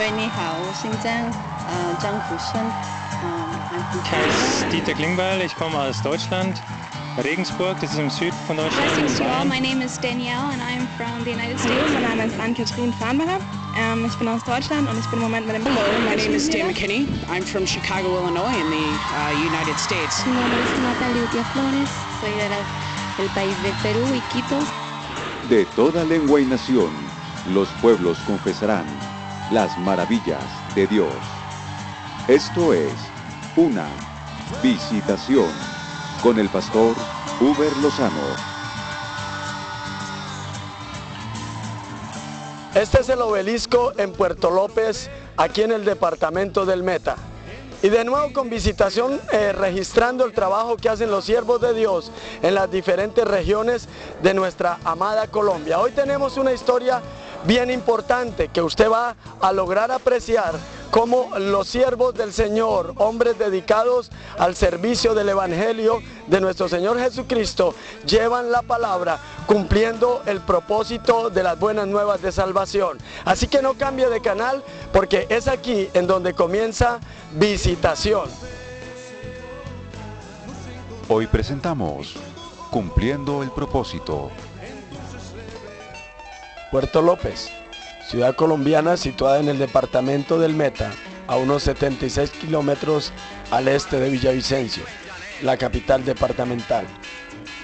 Ich heiße Dieter Klingbeil, ich komme aus Deutschland, Regensburg, das ist im Süden von Deutschland. Blessings to all, my name is Danielle and I'm from the United States. Mein Name ist Ann-Kathrin Farnbacher. Ich bin aus Deutschland und ich bin im Moment mit dem... Hello, my name is Dan McKinney. I'm from Chicago, Illinois in the United States. Mi nombre es Natalia Utia Flores, soy del país de Perú y Quito. De toda lengua y nación, los pueblos confesarán las maravillas de Dios. Esto es una visitación con el pastor Uber Lozano. Este es el obelisco en Puerto López, aquí en el departamento del Meta. Y de nuevo con visitación, registrando el trabajo que hacen los siervos de Dios en las diferentes regiones de nuestra amada Colombia. Hoy tenemos una historia bien importante que usted va a lograr apreciar cómo los siervos del Señor, hombres dedicados al servicio del Evangelio de nuestro Señor Jesucristo, llevan la palabra cumpliendo el propósito de las buenas nuevas de salvación. Así que no cambie de canal porque es aquí en donde comienza Visitación. Hoy presentamos Cumpliendo el propósito. Puerto López, ciudad colombiana situada en el departamento del Meta, a unos 76 kilómetros al este de Villavicencio, la capital departamental.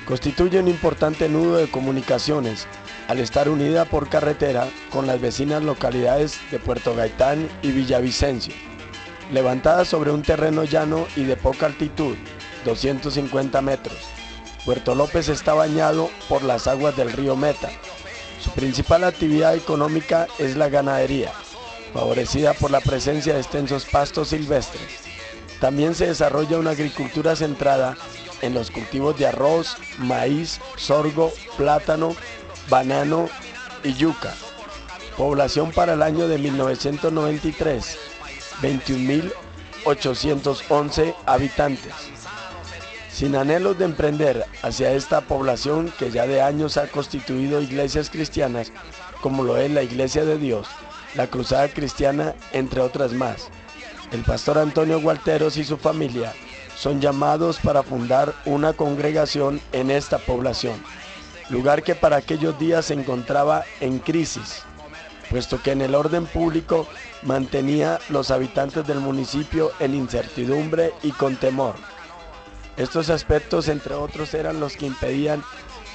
Constituye un importante nudo de comunicaciones al estar unida por carretera con las vecinas localidades de Puerto Gaitán y Villavicencio. Levantada sobre un terreno llano y de poca altitud, 250 metros, Puerto López está bañado por las aguas del río Meta. Su principal actividad económica es la ganadería, favorecida por la presencia de extensos pastos silvestres. También se desarrolla una agricultura centrada en los cultivos de arroz, maíz, sorgo, plátano, banano y yuca. Población para el año de 1993, 21.811 habitantes. Sin anhelos de emprender hacia esta población que ya de años ha constituido iglesias cristianas, como lo es la Iglesia de Dios, la Cruzada Cristiana, entre otras más, el pastor Antonio Gualteros y su familia son llamados para fundar una congregación en esta población, lugar que para aquellos días se encontraba en crisis, puesto que en el orden público mantenía los habitantes del municipio en incertidumbre y con temor. Estos aspectos, entre otros, eran los que impedían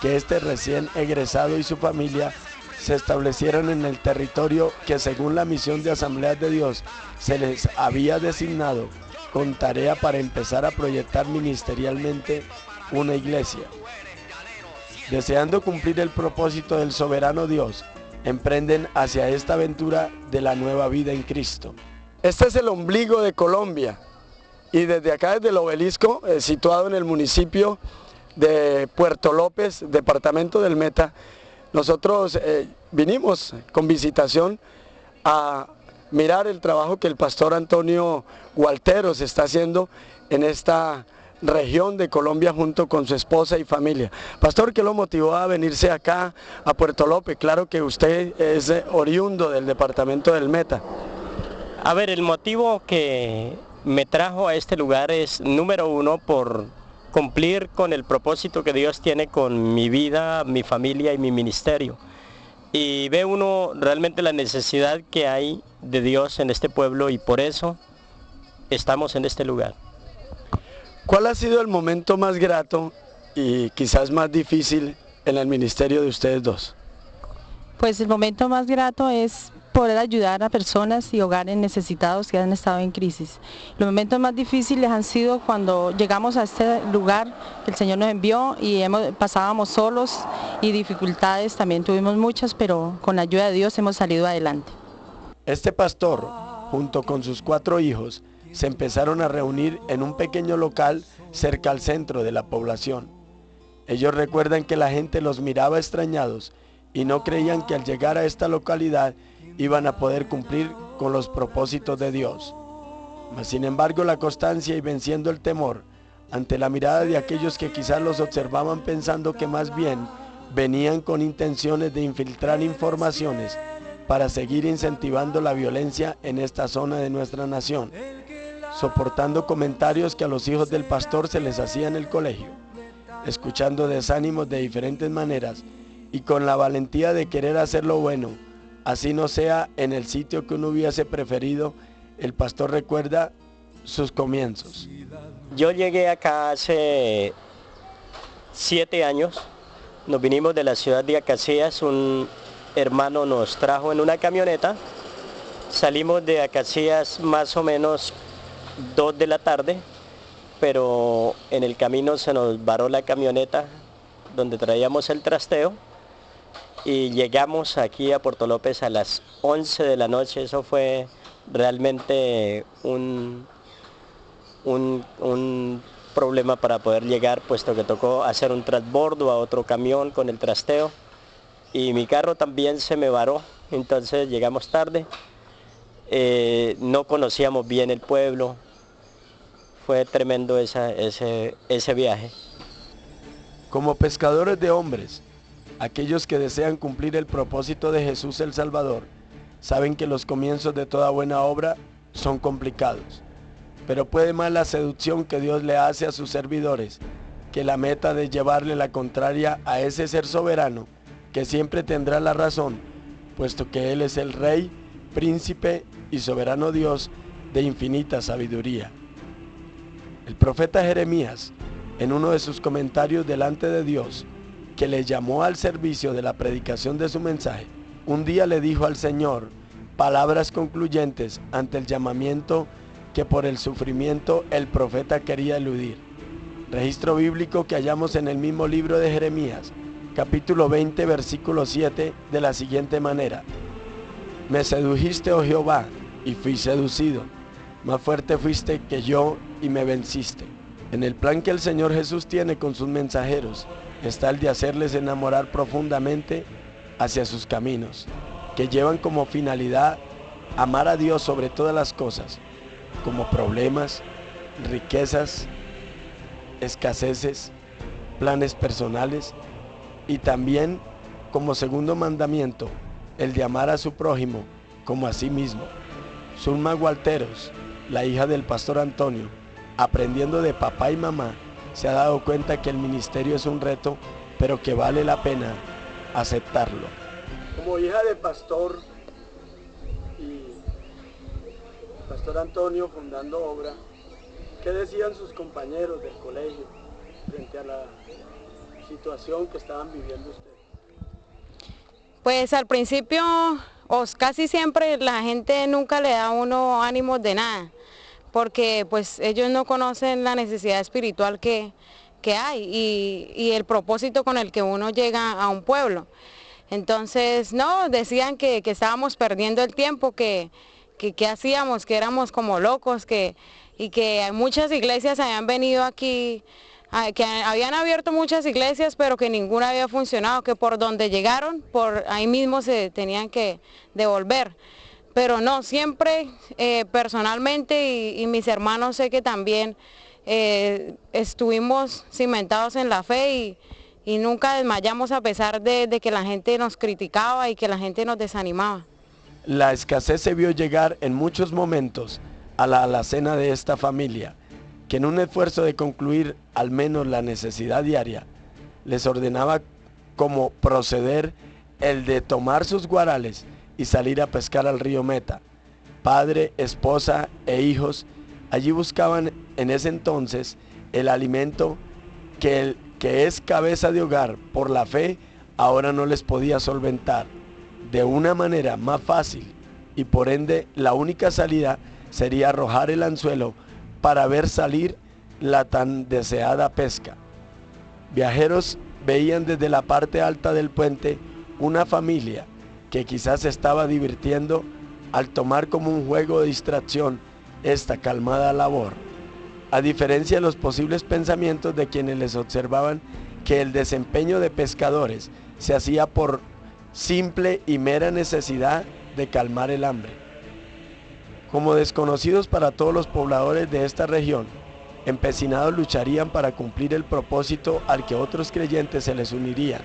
que este recién egresado y su familia se establecieran en el territorio que, según la misión de Asambleas de Dios, se les había designado con tarea para empezar a proyectar ministerialmente una iglesia. Deseando cumplir el propósito del soberano Dios, emprenden hacia esta aventura de la nueva vida en Cristo. Este es el ombligo de Colombia. Y desde acá, desde el obelisco, situado en el municipio de Puerto López, departamento del Meta, nosotros vinimos con visitación a mirar el trabajo que el pastor Antonio Gualteros está haciendo en esta región de Colombia junto con su esposa y familia. Pastor, ¿qué lo motivó a venirse acá a Puerto López? Claro que usted es oriundo del departamento del Meta. A ver, el motivo que me trajo a este lugar es, número uno, por cumplir con el propósito que Dios tiene con mi vida, mi familia y mi ministerio. Y ve uno realmente la necesidad que hay de Dios en este pueblo y por eso estamos en este lugar. ¿Cuál ha sido el momento más grato y quizás más difícil en el ministerio de ustedes dos? Pues el momento más grato es poder ayudar a personas y hogares necesitados que han estado en crisis. Los momentos más difíciles han sido cuando llegamos a este lugar que el Señor nos envió y pasábamos solos y dificultades también tuvimos muchas, pero con la ayuda de Dios hemos salido adelante. Este pastor, junto con sus 4 hijos, se empezaron a reunir en un pequeño local cerca al centro de la población. Ellos recuerdan que la gente los miraba extrañados y no creían que al llegar a esta localidad iban a poder cumplir con los propósitos de Dios. Mas sin embargo, la constancia y venciendo el temor ante la mirada de aquellos que quizás los observaban pensando que más bien venían con intenciones de infiltrar informaciones para seguir incentivando la violencia en esta zona de nuestra nación, soportando comentarios que a los hijos del pastor se les hacía en el colegio, escuchando desánimos de diferentes maneras y con la valentía de querer hacer lo bueno, así no sea en el sitio que uno hubiese preferido. El pastor recuerda sus comienzos. Yo llegué acá hace 7 años, nos vinimos de la ciudad de Acacias, un hermano nos trajo en una camioneta, salimos de Acacias más o menos 2 de la tarde, pero en el camino se nos varó la camioneta donde traíamos el trasteo y llegamos aquí a Puerto López a las 11 de la noche. Eso fue realmente un problema para poder llegar, puesto que tocó hacer un transbordo a otro camión con el trasteo y mi carro también se me varó, entonces llegamos tarde, no conocíamos bien el pueblo, fue tremendo ese viaje. Como pescadores de hombres, aquellos que desean cumplir el propósito de Jesús el Salvador, saben que los comienzos de toda buena obra son complicados. Pero puede más la seducción que Dios le hace a sus servidores que la meta de llevarle la contraria a ese ser soberano que siempre tendrá la razón, puesto que Él es el Rey, Príncipe y Soberano Dios de infinita sabiduría. El profeta Jeremías, en uno de sus comentarios delante de Dios, que le llamó al servicio de la predicación de su mensaje, un día le dijo al Señor palabras concluyentes ante el llamamiento que por el sufrimiento el profeta quería eludir. Registro bíblico que hallamos en el mismo libro de Jeremías, capítulo 20, versículo 7, de la siguiente manera: Me sedujiste, oh Jehová, y fui seducido. Más fuerte fuiste que yo y me venciste. En el plan que el Señor Jesús tiene con sus mensajeros está el de hacerles enamorar profundamente hacia sus caminos, que llevan como finalidad amar a Dios sobre todas las cosas, como problemas, riquezas, escaseces, planes personales, y también como segundo mandamiento el de amar a su prójimo como a sí mismo. Zulma Gualteros, la hija del pastor Antonio, aprendiendo de papá y mamá, se ha dado cuenta que el ministerio es un reto, pero que vale la pena aceptarlo. Como hija de pastor y pastor Antonio fundando obra, ¿qué decían sus compañeros del colegio frente a la situación que estaban viviendo ustedes? Pues al principio, casi siempre la gente nunca le da a uno ánimos de nada, porque pues ellos no conocen la necesidad espiritual que hay y el propósito con el que uno llega a un pueblo. Entonces, no, decían que estábamos perdiendo el tiempo, que hacíamos, que éramos como locos, y que muchas iglesias habían venido aquí, que habían abierto muchas iglesias, pero que ninguna había funcionado, que por donde llegaron, por ahí mismo se tenían que devolver. Pero no, siempre personalmente y mis hermanos sé que también estuvimos cimentados en la fe y nunca desmayamos a pesar de que la gente nos criticaba y que la gente nos desanimaba. La escasez se vio llegar en muchos momentos a la alacena de esta familia, que en un esfuerzo de concluir al menos la necesidad diaria, les ordenaba como proceder el de tomar sus guarales y salir a pescar al río Meta. Padre, esposa e hijos allí buscaban en ese entonces el alimento que es cabeza de hogar por la fe ahora no les podía solventar. De una manera más fácil y por ende la única salida sería arrojar el anzuelo para ver salir la tan deseada pesca. Viajeros veían desde la parte alta del puente una familia que quizás se estaba divirtiendo al tomar como un juego de distracción esta calmada labor, a diferencia de los posibles pensamientos de quienes les observaban que el desempeño de pescadores se hacía por simple y mera necesidad de calmar el hambre. Como desconocidos para todos los pobladores de esta región, empecinados lucharían para cumplir el propósito al que otros creyentes se les unirían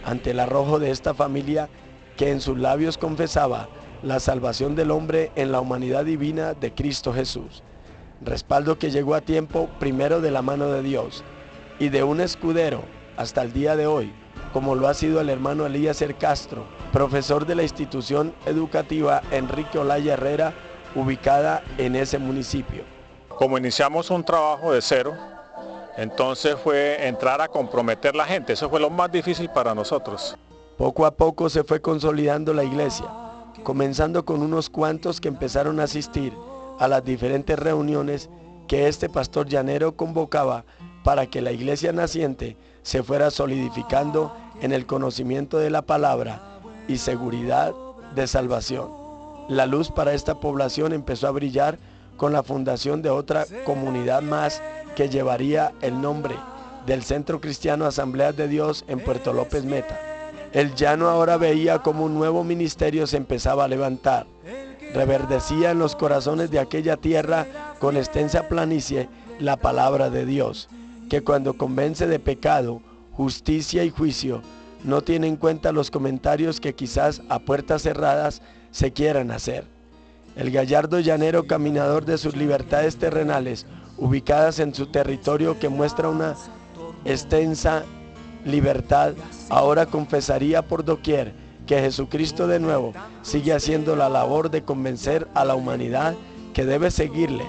ante el arrojo de esta familia que en sus labios confesaba la salvación del hombre en la humanidad divina de Cristo Jesús. Respaldo que llegó a tiempo primero de la mano de Dios y de un escudero hasta el día de hoy, como lo ha sido el hermano Eliezer Castro, profesor de la institución educativa Enrique Olaya Herrera, ubicada en ese municipio. Como iniciamos un trabajo de cero, entonces fue entrar a comprometer la gente, eso fue lo más difícil para nosotros. Poco a poco se fue consolidando la iglesia, comenzando con unos cuantos que empezaron a asistir a las diferentes reuniones que este pastor llanero convocaba para que la iglesia naciente se fuera solidificando en el conocimiento de la palabra y seguridad de salvación. La luz para esta población empezó a brillar con la fundación de otra comunidad más que llevaría el nombre del Centro Cristiano Asambleas de Dios en Puerto López Meta. El llano ahora veía como un nuevo ministerio se empezaba a levantar. Reverdecía en los corazones de aquella tierra con extensa planicie la palabra de Dios, que cuando convence de pecado, justicia y juicio, no tiene en cuenta los comentarios que quizás a puertas cerradas se quieran hacer. El gallardo llanero caminador de sus libertades terrenales, ubicadas en su territorio que muestra una extensa libertad, ahora confesaría por doquier que Jesucristo de nuevo sigue haciendo la labor de convencer a la humanidad que debe seguirle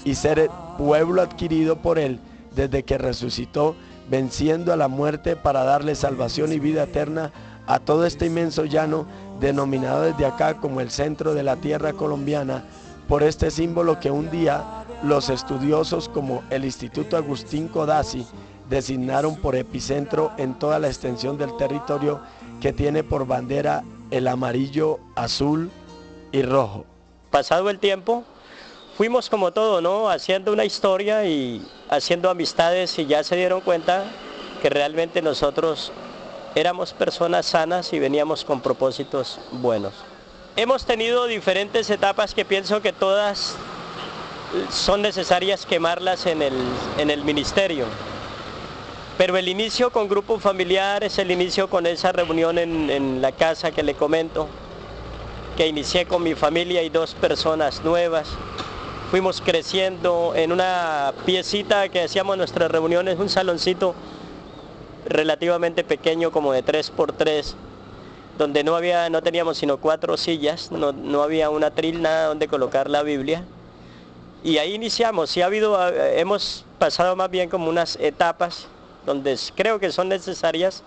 y ser pueblo adquirido por él desde que resucitó, venciendo a la muerte para darle salvación y vida eterna a todo este inmenso llano denominado desde acá como el centro de la tierra colombiana, por este símbolo que un día los estudiosos como el Instituto Agustín Codazzi designaron por epicentro en toda la extensión del territorio, que tiene por bandera el amarillo, azul y rojo. Pasado el tiempo, fuimos como todo, ¿no? Haciendo una historia y haciendo amistades, y ya se dieron cuenta que realmente nosotros éramos personas sanas y veníamos con propósitos buenos. Hemos tenido diferentes etapas que pienso que todas son necesarias quemarlas en el ministerio. Pero el inicio con grupo familiar es el inicio con esa reunión en la casa que le comento, que inicié con mi familia y 2 personas nuevas. Fuimos creciendo en una piecita que hacíamos nuestras reuniones, un saloncito relativamente pequeño, como de 3x3, donde no teníamos sino 4 sillas, no había un atril, nada donde colocar la Biblia. Y ahí iniciamos, y hemos pasado más bien como unas etapas donde creo que son necesarias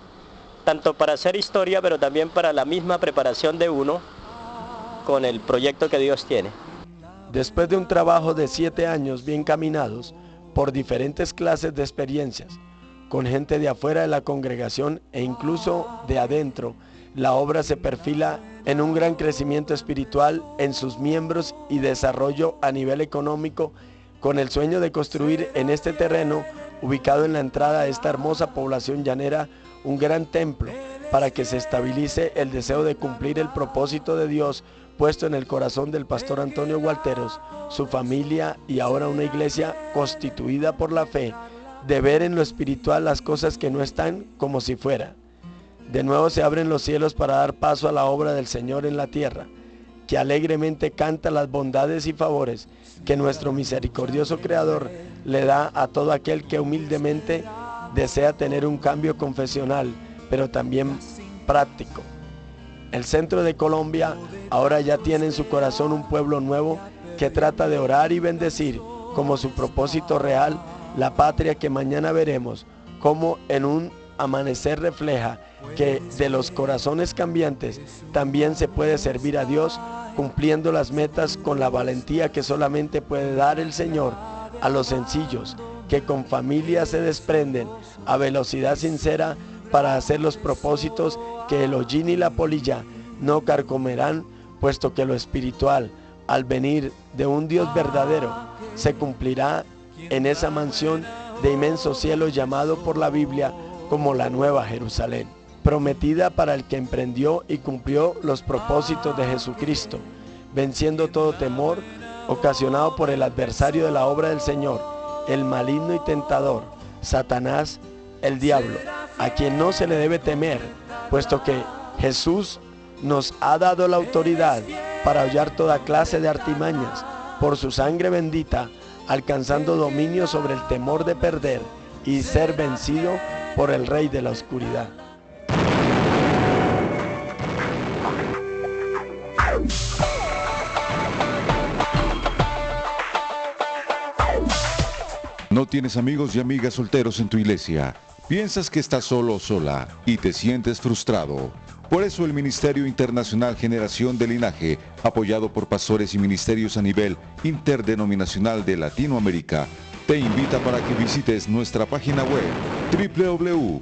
tanto para hacer historia, pero también para la misma preparación de uno con el proyecto que Dios tiene. Después de un trabajo de 7 años bien caminados por diferentes clases de experiencias, con gente de afuera de la congregación e incluso de adentro, la obra se perfila en un gran crecimiento espiritual en sus miembros y desarrollo a nivel económico, con el sueño de construir en este terreno ubicado en la entrada de esta hermosa población llanera, un gran templo para que se estabilice el deseo de cumplir el propósito de Dios puesto en el corazón del pastor Antonio Gualteros, su familia y ahora una iglesia constituida por la fe, de ver en lo espiritual las cosas que no están como si fuera. De nuevo se abren los cielos para dar paso a la obra del Señor en la tierra, que alegremente canta las bondades y favores que nuestro misericordioso Creador le da a todo aquel que humildemente desea tener un cambio confesional, pero también práctico. El centro de Colombia ahora ya tiene en su corazón un pueblo nuevo que trata de orar y bendecir como su propósito real la patria que mañana veremos, como en un amanecer refleja que de los corazones cambiantes también se puede servir a Dios, cumpliendo las metas con la valentía que solamente puede dar el Señor a los sencillos, que con familia se desprenden a velocidad sincera para hacer los propósitos que el hollín y la polilla no carcomerán, puesto que lo espiritual, al venir de un Dios verdadero, se cumplirá en esa mansión de inmenso cielo llamado por la Biblia como la Nueva Jerusalén, prometida para el que emprendió y cumplió los propósitos de Jesucristo, venciendo todo temor ocasionado por el adversario de la obra del Señor, el maligno y tentador, Satanás, el diablo, a quien no se le debe temer, puesto que Jesús nos ha dado la autoridad para hollar toda clase de artimañas por su sangre bendita, alcanzando dominio sobre el temor de perder y ser vencido por el rey de la oscuridad. ¿No tienes amigos y amigas solteros en tu iglesia? ¿Piensas que estás solo o sola y te sientes frustrado? Por eso el Ministerio Internacional Generación de Linaje, apoyado por pastores y ministerios a nivel interdenominacional de Latinoamérica, te invita para que visites nuestra página web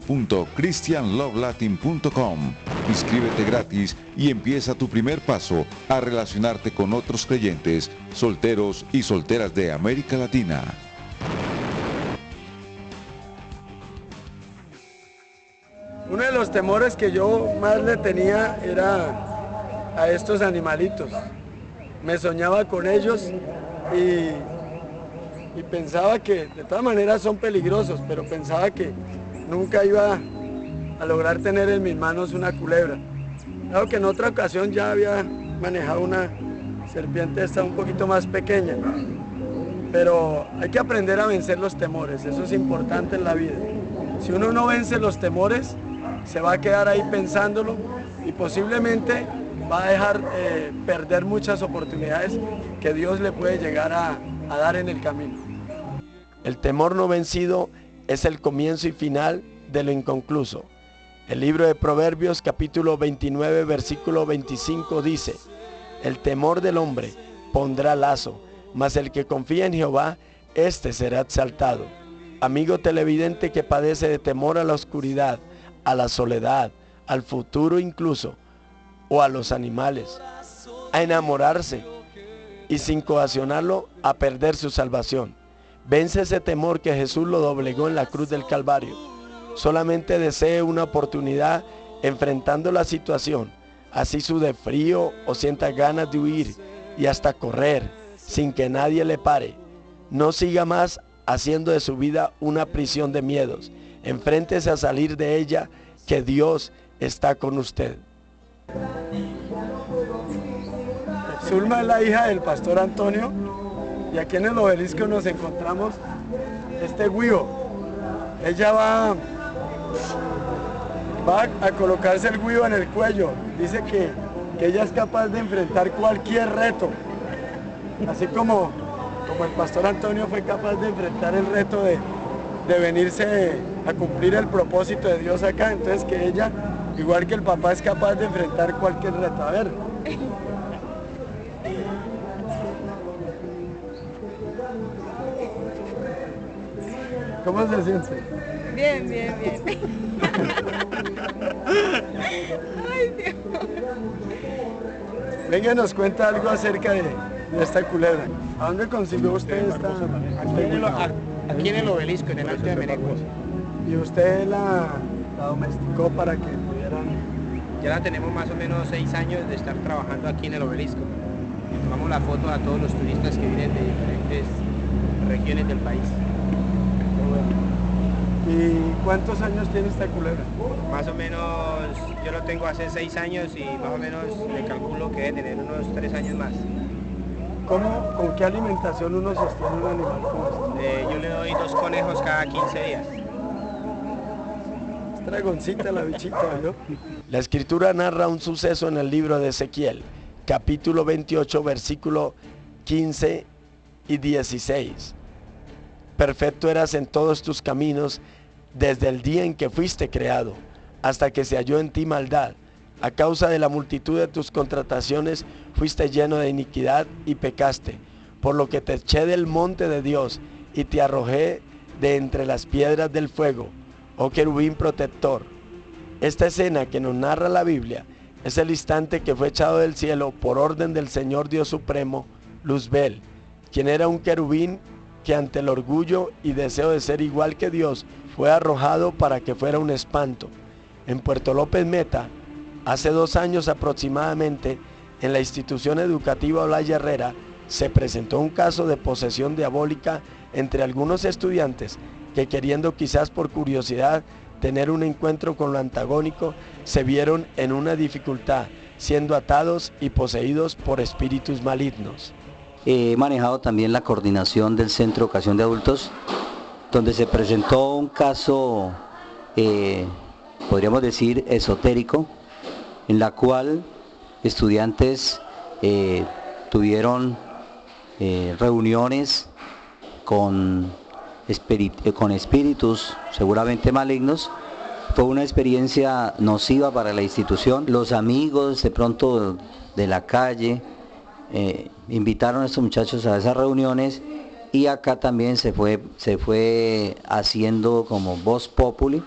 www.christianlovelatin.com. Inscríbete gratis y empieza tu primer paso a relacionarte con otros creyentes, solteros y solteras de América Latina. Uno de los temores que yo más le tenía era a estos animalitos. Me soñaba con ellos y pensaba que de todas maneras son peligrosos, pero pensaba que nunca iba a lograr tener en mis manos una culebra. Claro que en otra ocasión ya había manejado una serpiente esta un poquito más pequeña, pero hay que aprender a vencer los temores, eso es importante en la vida. Si uno no vence los temores, se va a quedar ahí pensándolo y posiblemente va a dejar perder muchas oportunidades que Dios le puede llegar a dar en el camino. El temor no vencido es el comienzo y final de lo inconcluso. El libro de Proverbios capítulo 29 versículo 25 dice: el temor del hombre pondrá lazo, mas el que confía en Jehová, éste será exaltado. Amigo televidente que padece de temor a la oscuridad, a la soledad, al futuro incluso, o a los animales, a enamorarse y sin coaccionarlo a perder su salvación. Vence ese temor que Jesús lo doblegó en la cruz del Calvario. Solamente desee una oportunidad enfrentando la situación, así sude frío o sienta ganas de huir y hasta correr sin que nadie le pare. No siga más haciendo de su vida una prisión de miedos. Enfréntese a salir de ella, que Dios está con usted. Zulma es la hija del pastor Antonio y aquí en el obelisco nos encontramos este güiro. Ella va a colocarse el güiro en el cuello. Dice que ella es capaz de enfrentar cualquier reto, así como el pastor Antonio fue capaz de enfrentar el reto de venirse a cumplir el propósito de Dios acá. Entonces que ella, igual que el papá, es capaz de enfrentar cualquier reto. A ver. ¿Cómo se siente? Bien, bien, bien. Ay, Dios. Venga, nos cuenta algo acerca de esta culebra. ¿A dónde consiguió usted esta? Aquí en el obelisco, en el Alto de Merecos. ¿Y usted la domesticó para que pudieran? Ya la tenemos más o menos 6 años de estar trabajando aquí en el obelisco. Y tomamos la foto a todos los turistas que vienen de diferentes regiones del país. ¿Y cuántos años tiene esta culebra? Más o menos, yo lo tengo hace 6 años y más o menos le calculo que debe tener unos 3 años más. ¿Con qué alimentación uno sostiene un animal como este? Yo le doy 2 conejos cada 15 días. Es dragoncita la bichita, ¿no? La escritura narra un suceso en el libro de Ezequiel, capítulo 28, versículo 15 y 16. Perfecto eras en todos tus caminos desde el día en que fuiste creado, hasta que se halló en ti maldad. A causa de la multitud de tus contrataciones fuiste lleno de iniquidad y pecaste, por lo que te eché del monte de Dios y te arrojé de entre las piedras del fuego, oh querubín protector. Esta escena que nos narra la Biblia es el instante que fue echado del cielo por orden del Señor Dios Supremo, Luzbel, quien era un querubín que ante el orgullo y deseo de ser igual que Dios fue arrojado para que fuera un espanto. En Puerto López Meta, hace 2 años aproximadamente, en la institución educativa Olaya Herrera, se presentó un caso de posesión diabólica entre algunos estudiantes que, queriendo quizás por curiosidad tener un encuentro con lo antagónico, se vieron en una dificultad siendo atados y poseídos por espíritus malignos. He manejado también la coordinación del Centro de Educación de Adultos, donde se presentó un caso, podríamos decir, esotérico, en la cual estudiantes tuvieron reuniones con espíritus seguramente malignos. Fue una experiencia nociva para la institución. Los amigos de pronto de la calle invitaron a estos muchachos a esas reuniones, y acá también se fue haciendo como voz populi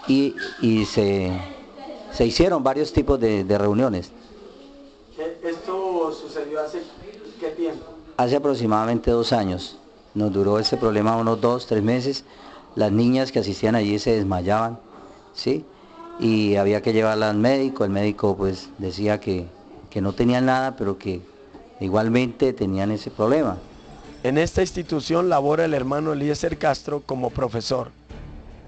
y se hicieron varios tipos de reuniones. ¿Esto sucedió hace qué tiempo? Hace aproximadamente 2 años. Nos duró ese problema unos 2-3 meses. Las niñas que asistían allí se desmayaban, ¿sí? Y había que llevarlas al médico. El médico pues decía que no tenían nada, pero que igualmente tenían ese problema. En esta institución labora el hermano Eliezer Castro como profesor.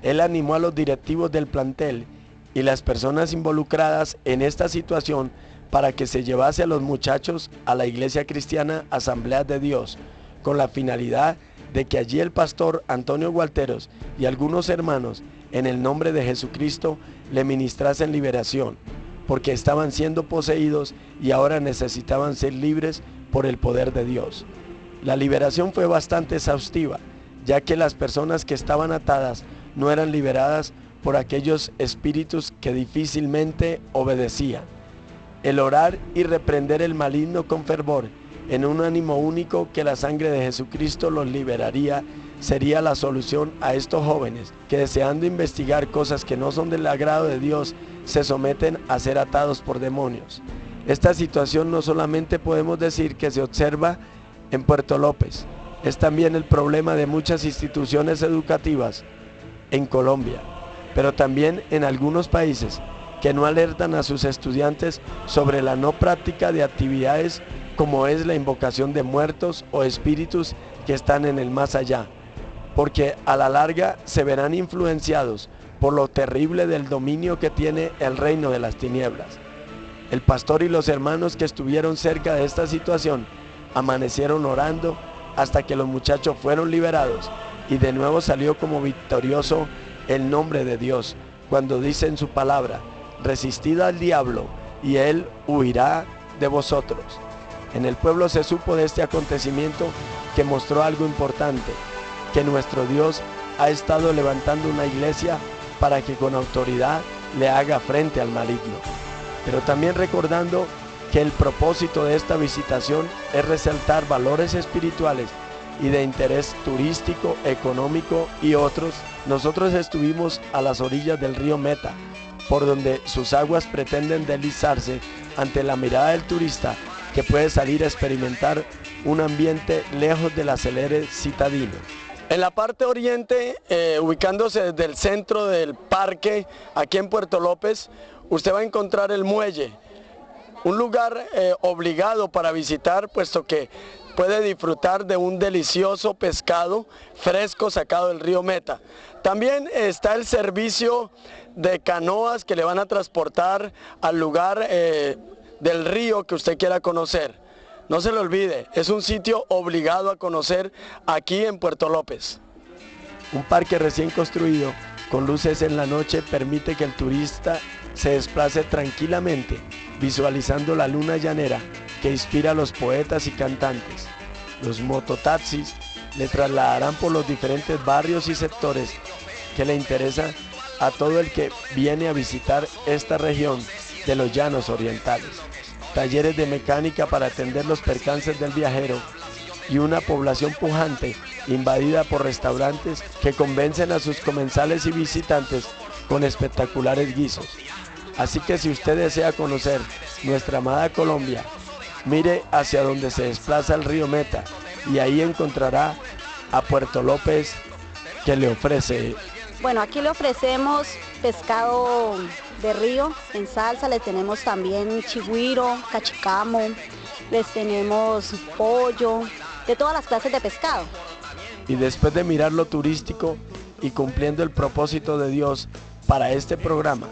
Él animó a los directivos del plantel y las personas involucradas en esta situación para que se llevase a los muchachos a la Iglesia Cristiana Asamblea de Dios, con la finalidad de que allí el pastor Antonio Gualteros y algunos hermanos, en el nombre de Jesucristo, le ministrasen liberación, porque estaban siendo poseídos y ahora necesitaban ser libres por el poder de Dios. La liberación fue bastante exhaustiva, ya que las personas que estaban atadas no eran liberadas por aquellos espíritus que difícilmente obedecían. El orar y reprender el maligno con fervor, en un ánimo único que la sangre de Jesucristo los liberaría, sería la solución a estos jóvenes que, deseando investigar cosas que no son del agrado de Dios, se someten a ser atados por demonios. Esta situación no solamente podemos decir que se observa en Puerto López, es también el problema de muchas instituciones educativas en Colombia, pero también en algunos países que no alertan a sus estudiantes sobre la no práctica de actividades como es la invocación de muertos o espíritus que están en el más allá, porque a la larga se verán influenciados por lo terrible del dominio que tiene el reino de las tinieblas. El pastor y los hermanos que estuvieron cerca de esta situación amanecieron orando hasta que los muchachos fueron liberados, y de nuevo salió como victorioso el nombre de Dios, cuando dice en su palabra: resistid al diablo y él huirá de vosotros. En el pueblo se supo de este acontecimiento, que mostró algo importante, que nuestro Dios ha estado levantando una iglesia para que con autoridad le haga frente al maligno. Pero también recordando que el propósito de esta visitación es resaltar valores espirituales y de interés turístico, económico y otros. Nosotros estuvimos a las orillas del río Meta, por donde sus aguas pretenden deslizarse ante la mirada del turista, que puede salir a experimentar un ambiente lejos del acelere citadino. En la parte oriente, ubicándose desde el centro del parque, aquí en Puerto López, usted va a encontrar el muelle, un lugar obligado para visitar, puesto que puede disfrutar de un delicioso pescado fresco sacado del río Meta. También está el servicio de canoas que le van a transportar al lugar del río que usted quiera conocer. No se le olvide, es un sitio obligado a conocer aquí en Puerto López. Un parque recién construido, con luces en la noche, permite que el turista se desplace tranquilamente, visualizando la luna llanera que inspira a los poetas y cantantes. Los mototaxis le trasladarán por los diferentes barrios y sectores que le interesan a todo el que viene a visitar esta región de los llanos orientales. Talleres de mecánica para atender los percances del viajero y una población pujante invadida por restaurantes que convencen a sus comensales y visitantes con espectaculares guisos. Así que si usted desea conocer nuestra amada Colombia, mire hacia donde se desplaza el río Meta y ahí encontrará a Puerto López, que le ofrece. Bueno, aquí le ofrecemos pescado de río en salsa, le tenemos también chigüiro, cachicamo, les tenemos pollo, de todas las clases de pescado. Y después de mirar lo turístico y cumpliendo el propósito de Dios para este programa,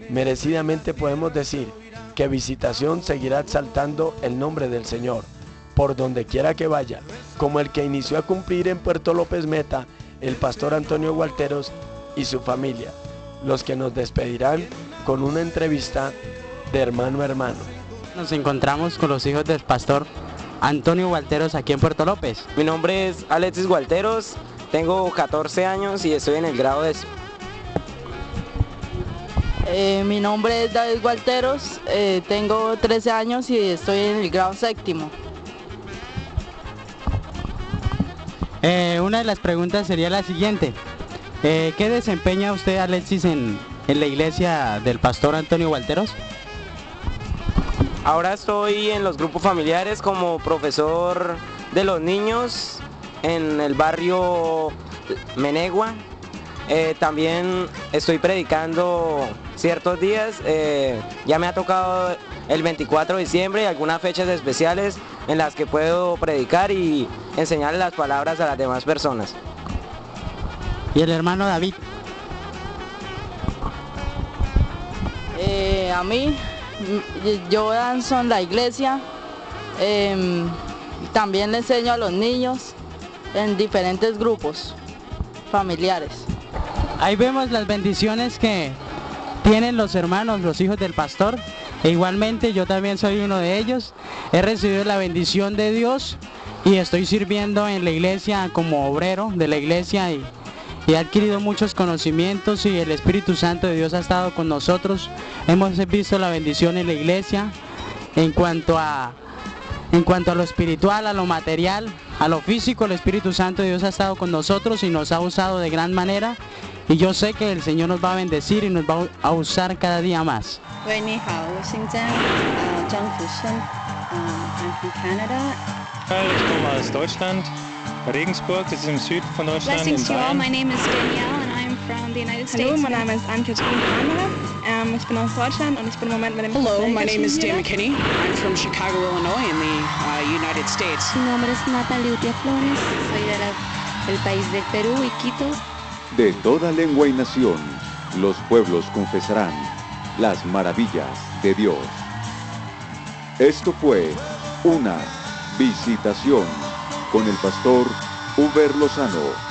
merecidamente podemos decir que Visitación seguirá exaltando el nombre del Señor, por donde quiera que vaya, como el que inició a cumplir en Puerto López Meta, el pastor Antonio Gualteros y su familia, los que nos despedirán con una entrevista de hermano a hermano. Nos encontramos con los hijos del pastor Antonio Gualteros aquí en Puerto López. Mi nombre es Alexis Gualteros, tengo 14 años y estoy en el grado de... Mi nombre es David Gualteros, tengo 13 años y estoy en el grado séptimo. Una de las preguntas sería la siguiente. ¿Qué desempeña usted, Alexis, en la iglesia del pastor Antonio Gualteros? Ahora estoy en los grupos familiares como profesor de los niños en el barrio Menegua. También estoy predicando ciertos días, ya me ha tocado el 24 de diciembre y algunas fechas especiales en las que puedo predicar y enseñarle las palabras a las demás personas. ¿Y el hermano David? A mí, yo danzo en la iglesia, también le enseño a los niños en diferentes grupos familiares. Ahí vemos las bendiciones que tienen los hermanos, los hijos del pastor, e igualmente yo también soy uno de ellos. He recibido la bendición de Dios y estoy sirviendo en la iglesia como obrero de la iglesia y he adquirido muchos conocimientos y el Espíritu Santo de Dios ha estado con nosotros. Hemos visto la bendición en la iglesia en cuanto a lo espiritual, a lo material, a lo físico. El Espíritu Santo de Dios ha estado con nosotros y nos ha usado de gran manera. Y yo sé que el Señor nos va a bendecir y nos va a usar cada día más. I'm from Canada. Ich komme aus Deutschland, Regensburg, das ist im Süden von Deutschland. Blessings to you all. My name is Danielle and I'm from the United States. Hallo, mein Name ist Ann-Kathrin Farmer. Ich bin aus Deutschland und ich bin im Moment mit dem... Hello, my name is Dan McKinney. I'm from Chicago, Illinois in the United States. Mi nombre es Natalia Utia Flores, soy del país del Perú, Iquitos. De toda lengua y nación, los pueblos confesarán las maravillas de Dios. Esto fue una visitación con el pastor Uber Lozano.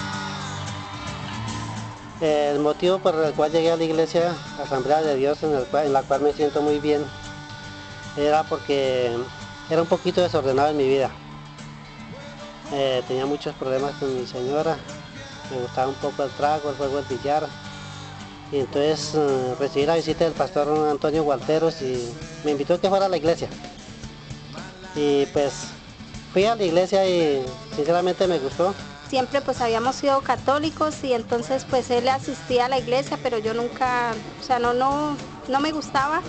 El motivo por el cual llegué a la iglesia Asamblea de Dios, en la cual me siento muy bien, era porque era un poquito desordenado en mi vida. Tenía muchos problemas con mi señora, me gustaba un poco el trago, el juego del billar. Y entonces recibí la visita del pastor Antonio Gualteros y me invitó a que fuera a la iglesia. Y pues fui a la iglesia y sinceramente me gustó. Siempre pues habíamos sido católicos y entonces pues él asistía a la iglesia, pero yo nunca, o sea, no me gustaba.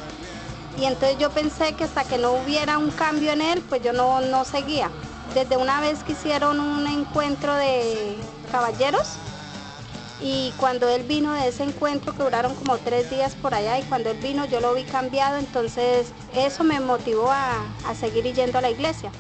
Y entonces yo pensé que hasta que no hubiera un cambio en él, pues yo no seguía. Desde una vez que hicieron un encuentro de caballeros, y cuando él vino de ese encuentro, que duraron como 3 días por allá, y cuando él vino yo lo vi cambiado, entonces eso me motivó a seguir yendo a la iglesia.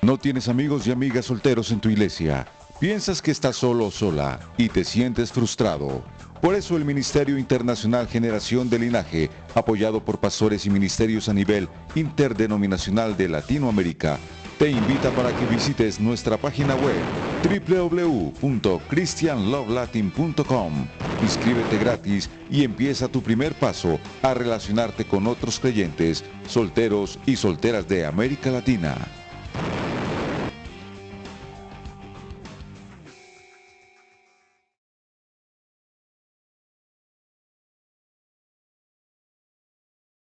¿No tienes amigos y amigas solteros en tu iglesia? ¿Piensas que estás solo o sola y te sientes frustrado? Por eso el Ministerio Internacional Generación de Linaje, apoyado por pastores y ministerios a nivel interdenominacional de Latinoamérica, te invita para que visites nuestra página web www.christianlovelatin.com. Inscríbete gratis y empieza tu primer paso a relacionarte con otros creyentes, solteros y solteras de América Latina.